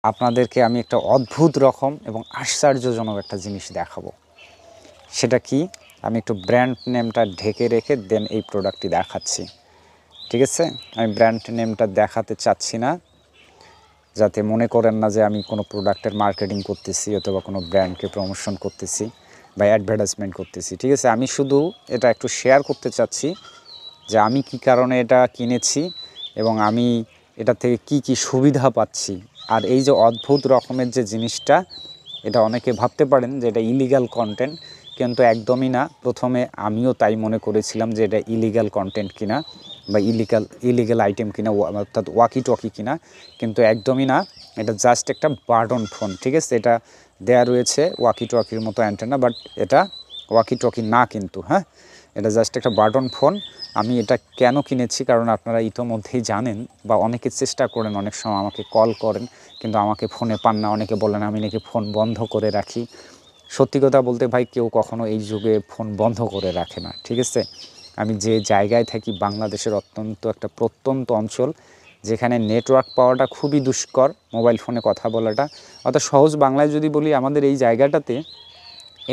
আপনাদেরকে আমি একটা অদ্ভুত রকম এবং আশ্চর্যজনক একটা জিনিস দেখাবো। সেটা কি, আমি একটু ব্র্যান্ড নেমটা ঢেকে রেখে দেন এই প্রোডাক্টটি দেখাচ্ছি। ঠিক আছে, আমি ব্র্যান্ড নেমটা দেখাতে চাচ্ছি না, যাতে মনে করেন না যে আমি কোনো প্রোডাক্টের মার্কেটিং করতেছি অথবা কোনো ব্র্যান্ডকে প্রমোশন করতেছি বা অ্যাডভার্টাইজমেন্ট করতেছি। ঠিক আছে, আমি শুধু এটা একটু শেয়ার করতে চাচ্ছি যে আমি কি কারণে এটা কিনেছি এবং আমি এটা থেকে কি কি সুবিধা পাচ্ছি। আর এই যে অদ্ভুত রকমের যে জিনিসটা, এটা অনেকে ভাবতে পারেন যে এটা ইলিগাল কন্টেন্ট, কিন্তু একদমই না। প্রথমে আমিও তাই মনে করেছিলাম যে এটা ইলিগাল কন্টেন্ট কিনা বা ইলিগাল আইটেম কিনা, অর্থাৎ ওয়াকি টকি কিনা, কিন্তু একদমই না। এটা জাস্ট একটা বাটন ফোন। ঠিক আছে, এটা দেয়া রয়েছে ওয়াকি টকির মতো অ্যান্টেনা, বাট এটা ওয়াকি টকি না কিন্তু। হ্যাঁ, এটা জাস্ট একটা বাটন ফোন। আমি এটা কেন কিনেছি, কারণ আপনারা ইতোমধ্যেই জানেন বা অনেকে চেষ্টা করেন, অনেক সময় আমাকে কল করেন কিন্তু আমাকে ফোনে পান না। অনেকে বলেন আমি নাকি ফোন বন্ধ করে রাখি। সত্যি কথা বলতে ভাই, কেউ কখনো এই যুগে ফোন বন্ধ করে রাখে না। ঠিক আছে, আমি যে জায়গায় থাকি বাংলাদেশের অত্যন্ত একটা প্রত্যন্ত অঞ্চল, যেখানে নেটওয়ার্ক পাওয়াটা খুবই দুষ্কর, মোবাইল ফোনে কথা বলাটা। অর্থাৎ সহজ বাংলায় যদি বলি, আমাদের এই জায়গাটাতে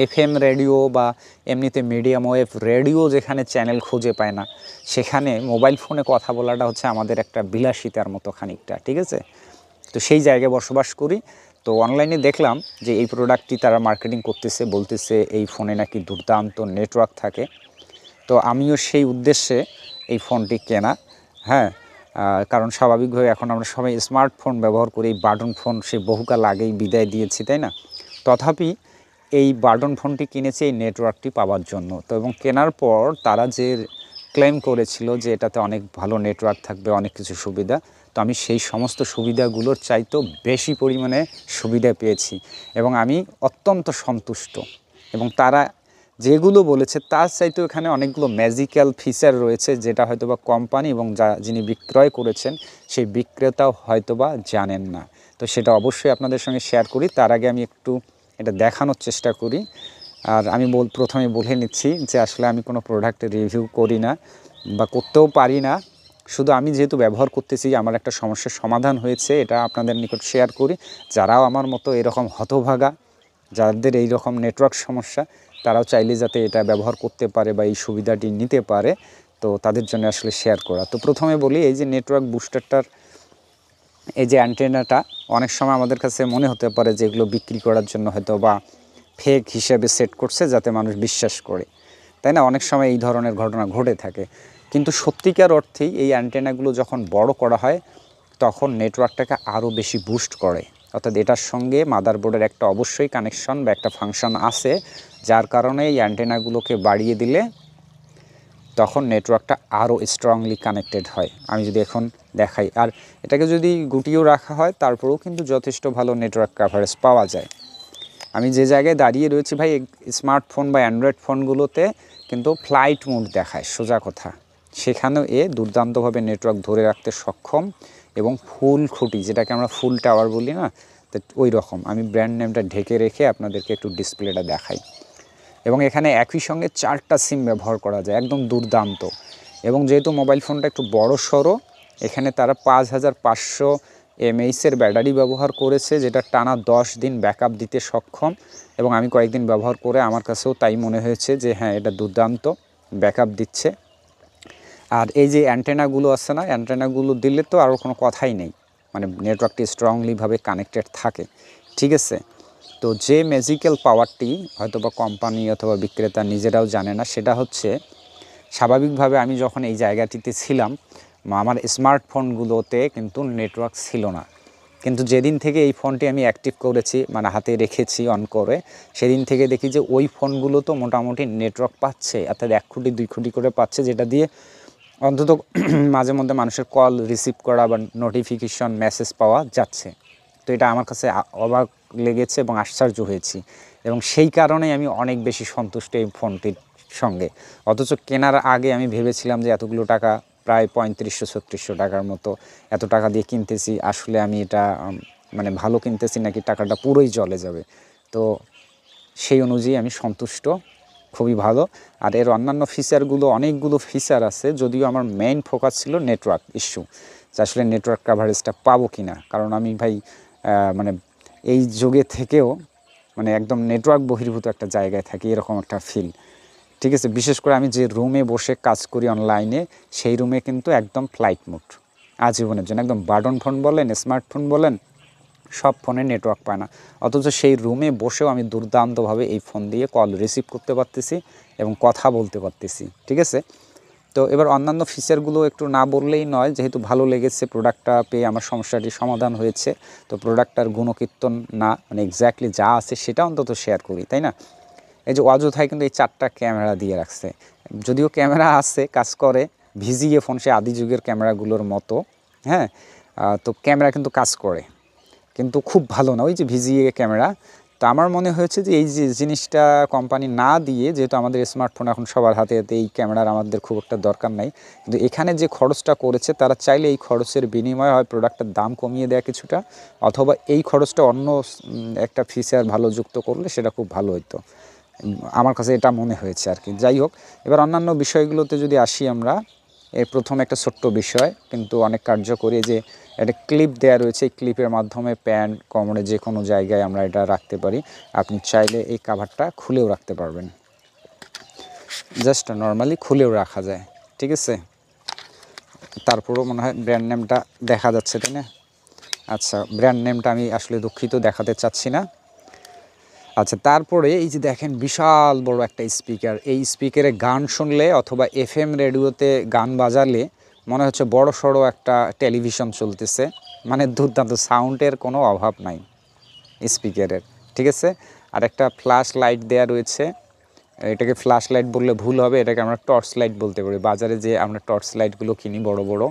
এফএম রেডিও বা এমনিতে মিডিয়াম ওয়েভ রেডিও যেখানে চ্যানেল খুঁজে পায় না, সেখানে মোবাইল ফোনে কথা বলাটা হচ্ছে আমাদের একটা বিলাসিতার মতো খানিকটা। ঠিক আছে, তো সেই জায়গায় বসবাস করি। তো অনলাইনে দেখলাম যে এই প্রোডাক্টটি তারা মার্কেটিং করতেছে, বলতেছে এই ফোনে নাকি দুর্দান্ত নেটওয়ার্ক থাকে। তো আমিও সেই উদ্দেশ্যে এই ফোনটি কেনা। হ্যাঁ, কারণ স্বাভাবিকভাবে এখন আমরা সবাই স্মার্টফোন ব্যবহার করি, এই বাটন ফোন সে বহুকাল আগেই বিদায় দিয়েছি, তাই না? তথাপি এই বাটন ফোনটি কিনেছি এই নেটওয়ার্কটি পাওয়ার জন্য। তো এবং কেনার পর তারা যে ক্লেম করেছিল যে এটাতে অনেক ভালো নেটওয়ার্ক থাকবে, অনেক কিছু সুবিধা, তো আমি সেই সমস্ত সুবিধাগুলোর চাইতেও বেশি পরিমাণে সুবিধা পেয়েছি এবং আমি অত্যন্ত সন্তুষ্ট। এবং তারা যেগুলো বলেছে তার চাইতেও এখানে অনেকগুলো ম্যাজিক্যাল ফিচার রয়েছে, যেটা হয়তোবা কোম্পানি এবং যিনি বিক্রয় করেছেন সেই বিক্রেতাও হয়তোবা জানেন না। তো সেটা অবশ্যই আপনাদের সঙ্গে শেয়ার করি। তার আগে আমি একটু এটা দেখানোর চেষ্টা করি। আর আমি প্রথমে বলে নিচ্ছি যে আসলে আমি কোনো প্রোডাক্টের রিভিউ করি না বা করতেও পারি না। শুধু আমি যেহেতু ব্যবহার করতেছি, আমার একটা সমস্যার সমাধান হয়েছে, এটা আপনাদের নিকট শেয়ার করি। যারাও আমার মতো এরকম হতভাগা, যাদের এই রকম নেটওয়ার্ক সমস্যা, তারাও চাইলে যাতে এটা ব্যবহার করতে পারে বা এই সুবিধাটি নিতে পারে, তো তাদের জন্য আসলে শেয়ার করা। তো প্রথমে বলি, এই যে নেটওয়ার্ক বুস্টারটার এই যে অ্যান্টেনাটা, অনেক সময় আমাদের কাছে মনে হতে পারে যে এগুলো বিক্রি করার জন্য হয়তো বা ফেক হিসেবে সেট করছে যাতে মানুষ বিশ্বাস করে, তাই না? অনেক সময় এই ধরনের ঘটনা ঘটে থাকে। কিন্তু সত্যিকার অর্থেই এই অ্যান্টেনাগুলো যখন বড় করা হয় তখন নেটওয়ার্কটাকে আরও বেশি বুস্ট করে। অর্থাৎ এটার সঙ্গে মাদারবোর্ডের একটা অবশ্যই কানেকশন বা একটা ফাংশন আছে, যার কারণে এই অ্যান্টেনাগুলোকে বাড়িয়ে দিলে তখন নেটওয়ার্কটা আরও স্ট্রংলি কানেক্টেড হয়। আমি যদি এখন দেখাই, আর এটাকে যদি গুটিয়েও রাখা হয় তারপরেও কিন্তু যথেষ্ট ভালো নেটওয়ার্ক কাভারেজ পাওয়া যায়। আমি যে জায়গায় দাঁড়িয়ে রয়েছি ভাই, স্মার্টফোন বা অ্যান্ড্রয়েড ফোনগুলোতে কিন্তু ফ্লাইট মোড দেখায়, সোজা কথা। সেখানেও দুর্দান্তভাবে নেটওয়ার্ক ধরে রাখতে সক্ষম এবং ফুল খুঁটি, যেটাকে আমরা ফুল টাওয়ার বলি না, তো ওই রকম। আমি ব্র্যান্ড নেমটা ঢেকে রেখে আপনাদেরকে একটু ডিসপ্লেটা দেখাই। এবং এখানে একই সঙ্গে 4টা সিম ব্যবহার করা যায়, একদম দুর্দান্ত। এবং যেহেতু মোবাইল ফোনটা একটু বড় সড়ো, এখানে তারা 5500 mAh-এর ব্যাটারি ব্যবহার করেছে, যেটা টানা 10 দিন ব্যাকআপ দিতে সক্ষম। এবং আমি কয়েকদিন ব্যবহার করে আমার কাছেও তাই মনে হয়েছে যে হ্যাঁ, এটা দুর্দান্ত ব্যাকআপ দিচ্ছে। আর এই যে অ্যান্টেনাগুলো আছে না, অ্যান্টেনাগুলো দিলে তো আরও কোনো কথাই নেই, মানে নেটওয়ার্কটি স্ট্রংলিভাবে কানেক্টেড থাকে। ঠিক আছে, তো যে ম্যাজিক্যাল পাওয়ারটি হয়তোবা কোম্পানি অথবা বিক্রেতা নিজেরাও জানে না, সেটা হচ্ছে স্বাভাবিকভাবে আমি যখন এই জায়গাটিতে ছিলাম, আমার স্মার্টফোনগুলোতে কিন্তু নেটওয়ার্ক ছিল না। কিন্তু যেদিন থেকে এই ফোনটি আমি অ্যাক্টিভ করেছি, মানে হাতে রেখেছি অন করে, সেদিন থেকে দেখি যে ওই ফোনগুলো তো মোটামুটি নেটওয়ার্ক পাচ্ছে, অর্থাৎ 1 খুঁটি 2 খুঁটি করে পাচ্ছে, যেটা দিয়ে অন্তত মাঝে মধ্যে মানুষের কল রিসিভ করা বা নোটিফিকেশন মেসেজ পাওয়া যাচ্ছে। তো এটা আমার কাছে অবাক লেগেছে এবং আশ্চর্য হয়েছি, এবং সেই কারণেই আমি অনেক বেশি সন্তুষ্ট এই ফোনটির সঙ্গে। অথচ কেনার আগে আমি ভেবেছিলাম যে এতগুলো টাকা, প্রায় 3500-3600 টাকার মতো, এত টাকা দিয়ে কিনতেছি, আসলে আমি এটা মানে ভালো কিনতেছি নাকি টাকাটা পুরোই জলে যাবে। তো সেই অনুযায়ী আমি সন্তুষ্ট, খুবই ভালো। আর এর অন্যান্য ফিচারগুলো, অনেকগুলো ফিচার আছে, যদিও আমার মেইন ফোকাস ছিল নেটওয়ার্ক ইস্যু, যে আসলে নেটওয়ার্ক কাভারেজটা পাবো কি না। কারণ আমি ভাই মানে এই যুগে থেকেও মানে একদম নেটওয়ার্ক বহির্ভূত একটা জায়গায় থাকি, এরকম একটা ফিল। ঠিক আছে, বিশেষ করে আমি যে রুমে বসে কাজ করি অনলাইনে, সেই রুমে কিন্তু একদম ফ্লাইট মোড আজীবনের জন্য। একদম বাটন ফোন বলেন, স্মার্টফোন বলেন, সব ফোনে নেটওয়ার্ক পায় না, অথচ সেই রুমে বসেও আমি দুর্দান্তভাবে এই ফোন দিয়ে কল রিসিভ করতে পারতেছি এবং কথা বলতে পারতেছি। ঠিক আছে, তো এবার অন্যান্য ফিচারগুলো একটু না বললেই নয়, যেহেতু ভালো লেগেছে প্রোডাক্টটা পেয়ে, আমার সমস্যাটি সমাধান হয়েছে, তো প্রোডাক্টটার গুণকীর্তন না, মানে এক্স্যাক্টলি যা আছে সেটা অন্তত শেয়ার করি, তাই না? এই যে অযথায় কিন্তু এই 4টা ক্যামেরা দিয়ে রাখছে, যদিও ক্যামেরা আছে, কাজ করে, ভিজিএ ফোন সে আদি যুগের ক্যামেরাগুলোর মতো, হ্যাঁ, তো ক্যামেরা কিন্তু কাজ করে, কিন্তু খুব ভালো না ওই যে ভিজিএ ক্যামেরা। তো আমার মনে হয়েছে যে এই যে জিনিসটা কোম্পানি না দিয়ে, যেহেতু আমাদের স্মার্টফোন এখন সবার হাতে হাতে, এই ক্যামেরার আমাদের খুব একটা দরকার নাই, কিন্তু এখানে যে খরচটা করেছে তারা চাইলে এই খরচের বিনিময়ে হয় প্রোডাক্টের দাম কমিয়ে দেয় কিছুটা, অথবা এই খরচটা অন্য একটা ফিচার ভালো যুক্ত করলে সেটা খুব ভালো হতো, আমার কাছে এটা মনে হয়েছে আর কি। যাই হোক, এবার অন্যান্য বিষয়গুলোতে যদি আসি আমরা, এর প্রথম একটা ছোট্ট বিষয় কিন্তু অনেক কার্যকরী, যে একটা ক্লিপ দেওয়া রয়েছে, এই ক্লিপের মাধ্যমে প্যান্ট কোমরে যে কোনো জায়গায় আমরা এটা রাখতে পারি। আপনি চাইলে এই কাভারটা খুলেও রাখতে পারবেন, জাস্ট নর্মালি খুলেও রাখা যায়। ঠিক আছে, তারপরেও মনে হয় ব্র্যান্ড নেমটা দেখা যাচ্ছে, তাই না? আচ্ছা, ব্র্যান্ড নেমটা আমি আসলে দুঃখিত দেখাতে চাচ্ছি না। আচ্ছা, তারপরে এই যে দেখেন বিশাল বড় একটা স্পিকার, এই স্পিকারে গান শুনলে অথবা এফএম রেডিওতে গান বাজালে মনে হচ্ছে বড় সড়ো একটা টেলিভিশন চলতেছে, মানে দুর্দান্ত সাউন্ডের কোনো অভাব নাই স্পিকারের। ঠিক আছে, আর একটা ফ্ল্যাশ লাইট দেওয়া রয়েছে, এটাকে ফ্ল্যাশ লাইট বললে ভুল হবে, এটাকে আমরা টর্চ লাইট বলতে পারি, বাজারে যে আমরা টর্চ লাইটগুলো কিনি বড় বড়,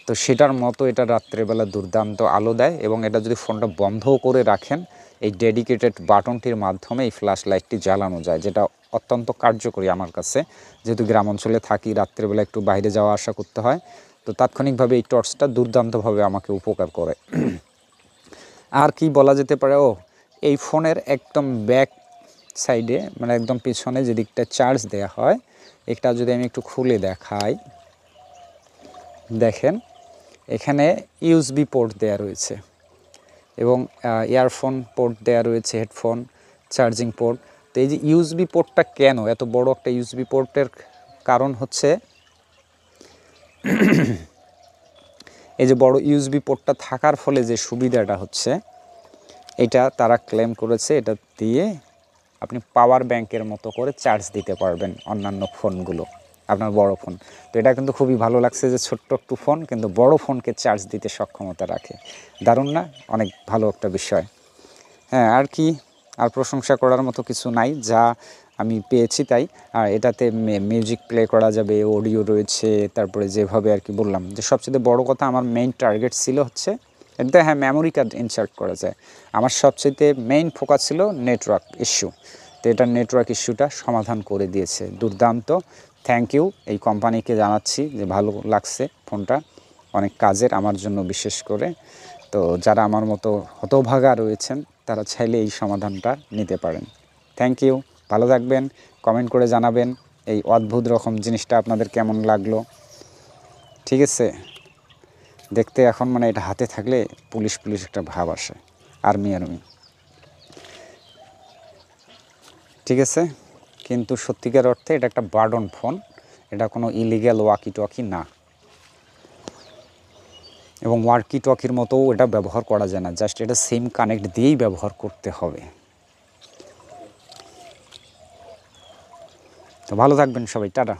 তো সেটার মতো এটা রাত্রেবেলা দুর্দান্ত আলো দেয়। এবং এটা যদি ফোনটা বন্ধও করে রাখেন, এই ডেডিকেটেড বাটনটির মাধ্যমে এই ফ্ল্যাশ লাইটটি জ্বালানো যায়, যেটা অত্যন্ত কার্যকরী আমার কাছে, যেহেতু গ্রাম অঞ্চলে থাকি, রাত্রেবেলা একটু বাইরে যাওয়া আসা করতে হয়, তো তাৎক্ষণিকভাবে এই টর্চটা দুর্দান্তভাবে আমাকে উপকার করে। আর কি বলা যেতে পারে, এই ফোনের একদম ব্যাক সাইডে, মানে একদম পিছনে যে দিকটা চার্জ দেওয়া হয়, এটা যদি আমি একটু খুলে দেখাই, দেখেন এখানে ইউএসবি পোর্ট দেওয়া রয়েছে এবং ইয়ারফোন পোর্ট দেওয়া রয়েছে, হেডফোন চার্জিং পোর্ট। তো এই যে ইউএসবি পোর্টটা কেন এত বড় একটা ইউএসবি পোর্টের কারণ হচ্ছে এই যে বড় ইউএসবি পোর্টটা থাকার ফলে যে সুবিধাটা হচ্ছে, এটা তারা ক্লেম করেছে, এটা দিয়ে আপনি পাওয়ার ব্যাংকের মতো করে চার্জ দিতে পারবেন অন্যান্য ফোনগুলো, আপনার বড় ফোন। তো এটা কিন্তু খুবই ভালো লাগছে যে ছোট্ট একটু ফোন কিন্তু বড় ফোনকে চার্জ দিতে সক্ষমতা রাখে, দারুণ না? অনেক ভালো একটা বিষয়। হ্যাঁ, আর কি, আর প্রশংসা করার মতো কিছু নাই, যা আমি পেয়েছি তাই। আর এটাতে মিউজিক প্লে করা যাবে, অডিও রয়েছে, তারপরে যেভাবে আর কি বললাম, যে সবচেয়ে বড় কথা আমার মেইন টার্গেট ছিল হচ্ছে এটাতে, হ্যাঁ, মেমোরি কার্ড ইনসার্ট করা যায়। আমার সবচেয়ে মেইন ফোকাস ছিল নেটওয়ার্ক ইস্যু, তো এটা নেটওয়ার্ক ইস্যুটা সমাধান করে দিয়েছে, দুর্দান্ত। থ্যাংক ইউ এই কোম্পানিকে জানাচ্ছি যে ভালো লাগছে ফোনটা, অনেক কাজের আমার জন্য বিশেষ করে। তো যারা আমার মতো হতভাগা রয়েছেন তারা চাইলে এই সমাধানটা নিতে পারেন। থ্যাংক ইউ, ভালো থাকবেন, কমেন্ট করে জানাবেন এই অদ্ভুত রকম জিনিসটা আপনাদের কেমন লাগলো। ঠিক আছে, দেখতে এখন মানে এটা হাতে থাকলে পুলিশ পুলিশ একটা ভাব আসে, আর্মি আর্মি। ঠিক আছে, কিন্তু সত্যিকার অর্থে এটা একটা বাটন ফোন, এটা কোনো ইলিগ্যাল ওয়াকি টকি না, এবং ওয়াকি টকির মতোও এটা ব্যবহার করা যায় না, জাস্ট এটা সিম কানেক্ট দিয়েই ব্যবহার করতে হবে। তো ভালো থাকবেন সবাই, টাটা।